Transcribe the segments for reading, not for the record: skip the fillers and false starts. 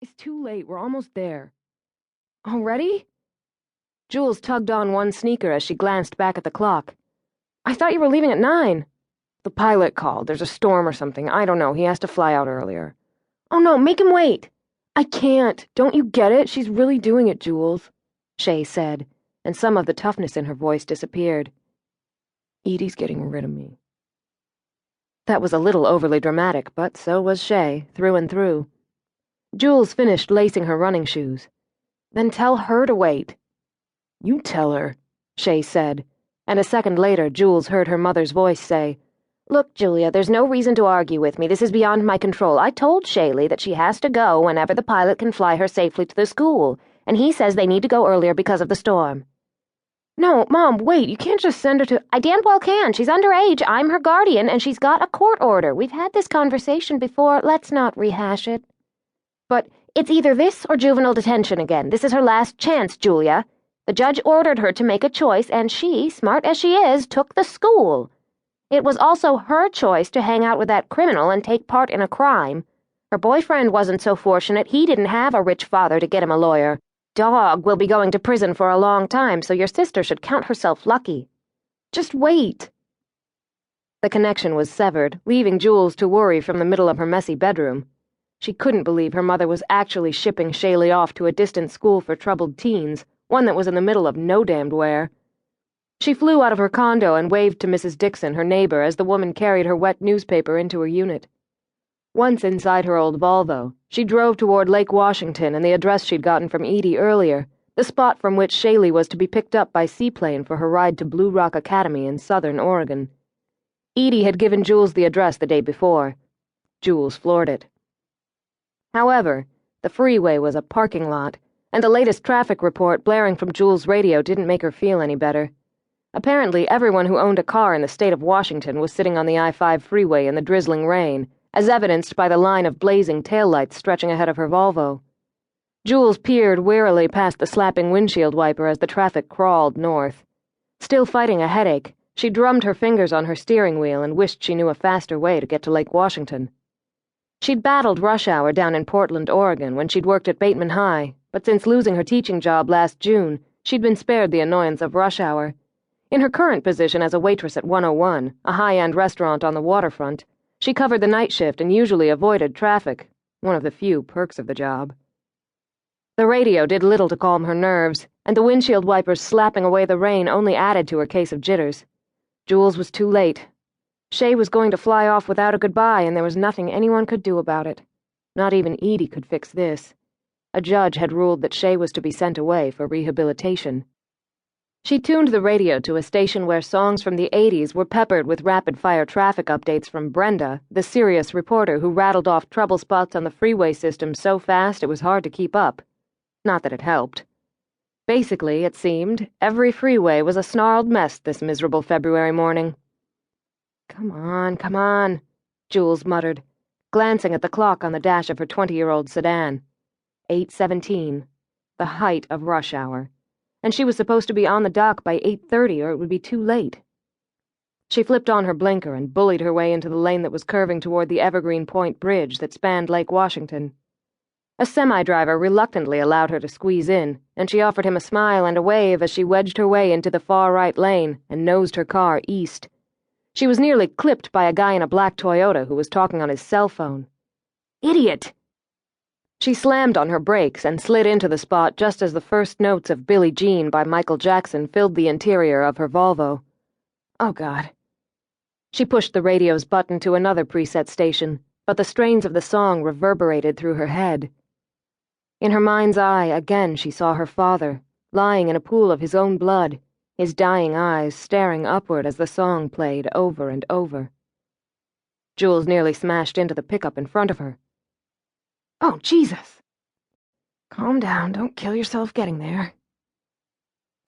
It's too late. We're almost there. Already? Jules tugged on one sneaker as she glanced back at the clock. I thought you were leaving at 9. The pilot called. There's a storm or something. I don't know. He has to fly out earlier. Oh no, make him wait. I can't. Don't you get it? She's really doing it, Jules, Shay said, and some of the toughness in her voice disappeared. Edie's getting rid of me. That was a little overly dramatic, but so was Shay, through and through. Jules finished lacing her running shoes. Then tell her to wait. You tell her, Shay said, and a second later Jules heard her mother's voice say, Look, Julia, there's no reason to argue with me. This is beyond my control. I told Shaylee that she has to go whenever the pilot can fly her safely to the school, and he says they need to go earlier because of the storm. No, Mom, wait, you can't just send her to— I damn well can. She's underage, I'm her guardian, and she's got a court order. We've had this conversation before. Let's not rehash it. But it's either this or juvenile detention again. This is her last chance, Julia. The judge ordered her to make a choice, and she, smart as she is, took the school. It was also her choice to hang out with that criminal and take part in a crime. Her boyfriend wasn't so fortunate. He didn't have a rich father to get him a lawyer. Dog will be going to prison for a long time, so your sister should count herself lucky. Just wait. The connection was severed, leaving Jules to worry from the middle of her messy bedroom. She couldn't believe her mother was actually shipping Shaylee off to a distant school for troubled teens, one that was in the middle of no damned where. She flew out of her condo and waved to Mrs. Dixon, her neighbor, as the woman carried her wet newspaper into her unit. Once inside her old Volvo, she drove toward Lake Washington and the address she'd gotten from Edie earlier, the spot from which Shaylee was to be picked up by seaplane for her ride to Blue Rock Academy in southern Oregon. Edie had given Jules the address the day before. Jules floored it. However, the freeway was a parking lot, and the latest traffic report blaring from Jules' radio didn't make her feel any better. Apparently, everyone who owned a car in the state of Washington was sitting on the I-5 freeway in the drizzling rain, as evidenced by the line of blazing taillights stretching ahead of her Volvo. Jules peered wearily past the slapping windshield wiper as the traffic crawled north. Still fighting a headache, she drummed her fingers on her steering wheel and wished she knew a faster way to get to Lake Washington. She'd battled rush hour down in Portland, Oregon, when she'd worked at Bateman High, but since losing her teaching job last June, she'd been spared the annoyance of rush hour. In her current position as a waitress at 101, a high-end restaurant on the waterfront, she covered the night shift and usually avoided traffic, one of the few perks of the job. The radio did little to calm her nerves, and the windshield wipers slapping away the rain only added to her case of jitters. Jules was too late. Shay was going to fly off without a goodbye, and there was nothing anyone could do about it. Not even Edie could fix this. A judge had ruled that Shay was to be sent away for rehabilitation. She tuned the radio to a station where songs from the 80s were peppered with rapid-fire traffic updates from Brenda, the serious reporter who rattled off trouble spots on the freeway system so fast it was hard to keep up. Not that it helped. Basically, it seemed, every freeway was a snarled mess this miserable February morning. Come on, Jules muttered, glancing at the clock on the dash of her 20-year-old sedan. 8:17, the height of rush hour, and she was supposed to be on the dock by 8:30 or it would be too late. She flipped on her blinker and bullied her way into the lane that was curving toward the Evergreen Point Bridge that spanned Lake Washington. A semi-driver reluctantly allowed her to squeeze in, and she offered him a smile and a wave as she wedged her way into the far-right lane and nosed her car east. She was nearly clipped by a guy in a black Toyota who was talking on his cell phone. Idiot! She slammed on her brakes and slid into the spot just as the first notes of Billie Jean by Michael Jackson filled the interior of her Volvo. Oh, God. She pushed the radio's button to another preset station, but the strains of the song reverberated through her head. In her mind's eye, again she saw her father, lying in a pool of his own blood, his dying eyes staring upward as the song played over and over. Jules nearly smashed into the pickup in front of her. Oh, Jesus! Calm down, don't kill yourself getting there.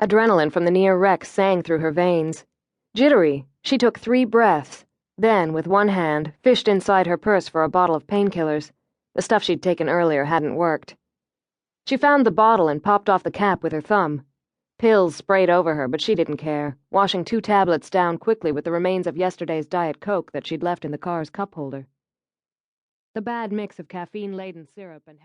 Adrenaline from the near wreck sang through her veins. Jittery, she took 3 breaths, then, with one hand, fished inside her purse for a bottle of painkillers. The stuff she'd taken earlier hadn't worked. She found the bottle and popped off the cap with her thumb. Pills sprayed over her, but she didn't care, washing 2 tablets down quickly with the remains of yesterday's Diet Coke that she'd left in the car's cup holder. The bad mix of caffeine-laden syrup and